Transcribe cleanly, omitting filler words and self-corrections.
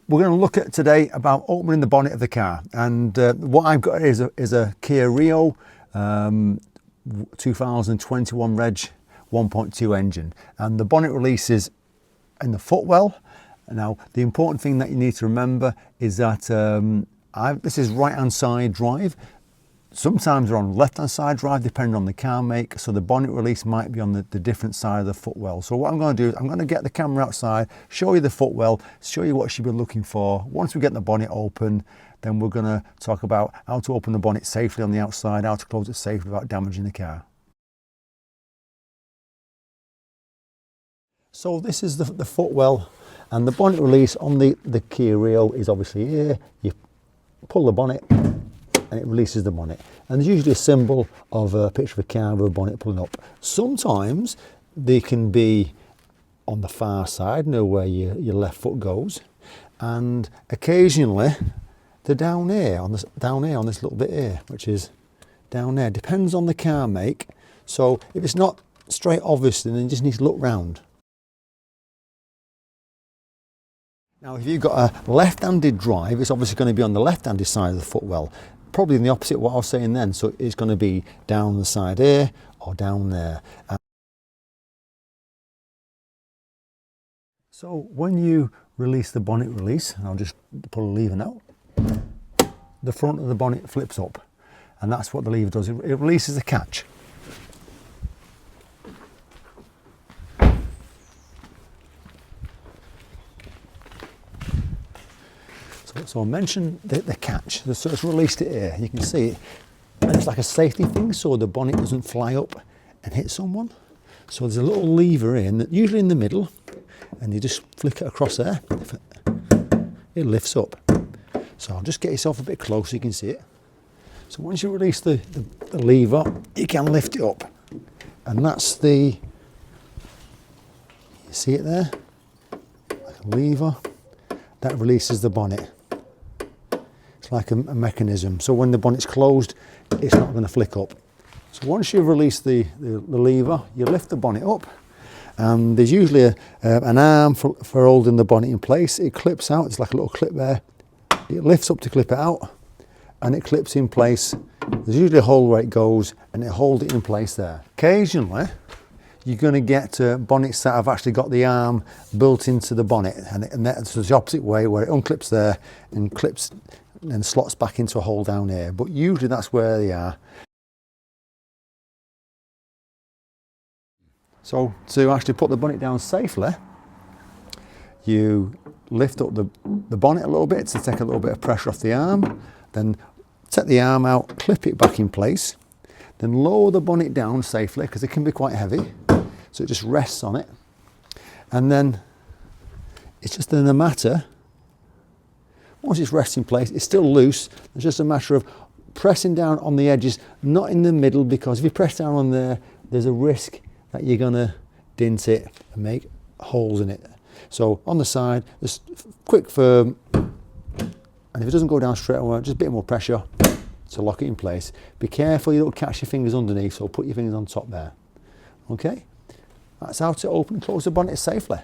we're going to look at today about opening the bonnet of the car, and what I've got is a Kia Rio 2021 reg 1.2 engine, and the bonnet release is in the footwell. Now the important thing that you need to remember is that this is right hand side drive. Sometimes they're on left hand side drive depending on the car make, so the bonnet release might be on the different side of the footwell. So what I'm going to do is I'm going to get the camera outside, show you the footwell, show you what you should be looking for. Once we get the bonnet open, then we're going to talk about how to open the bonnet safely on the outside, how to close it safely without damaging the car. So this is the footwell, and the bonnet release on the Kia Rio is obviously here. You pull the bonnet and it releases the bonnet, and there's usually a symbol of a picture of a car with a bonnet pulling up. Sometimes they can be on the far side, know where your left foot goes, and occasionally they're down here on this little bit here, which is down there. Depends on the car make. So if it's not straight obvious, then you just need to look round. Now if you've got a left-handed drive, it's obviously going to be on the left-handed side of the footwell, probably in the opposite of what I was saying then. So it's going to be down the side here or down there. So when you release the bonnet release, and I'll just pull a lever now, the front of the bonnet flips up, and that's what the lever does. It releases the catch. So I mentioned the catch, so it's released it here. You can see it, and it's like a safety thing, so the bonnet doesn't fly up and hit someone. So there's a little lever in, usually in the middle, and you just flick it across there. It lifts up. So I'll just get yourself a bit closer so you can see it. So once you release the lever, you can lift it up, and that's you see it there, like a lever that releases the bonnet. It's like a mechanism, so when the bonnet's closed, it's not going to flick up. So once you've released the lever, you lift the bonnet up, and there's usually an arm for holding the bonnet in place. It clips out, it's like a little clip there. It lifts up to clip it out, and it clips in place. There's usually a hole where it goes, and it holds it in place there. Occasionally, you're going to get bonnets that have actually got the arm built into the bonnet, and that's the opposite way, where it unclips there and clips and slots back into a hole down here. But usually that's where they are. So to actually put the bonnet down safely, you lift up the bonnet a little bit to take a little bit of pressure off the arm, then take the arm out, clip it back in place, then lower the bonnet down safely, because it can be quite heavy. So it just rests on it, and then it's just in a matter, once it's resting in place, it's still loose. It's just a matter of pressing down on the edges, not in the middle, because if you press down on there, there's a risk that you're going to dent it and make holes in it. So on the side, just quick firm, and if it doesn't go down straight away, just a bit more pressure to lock it in place. Be careful you don't catch your fingers underneath, so put your fingers on top there. Okay? That's how to open and close the bonnet safely.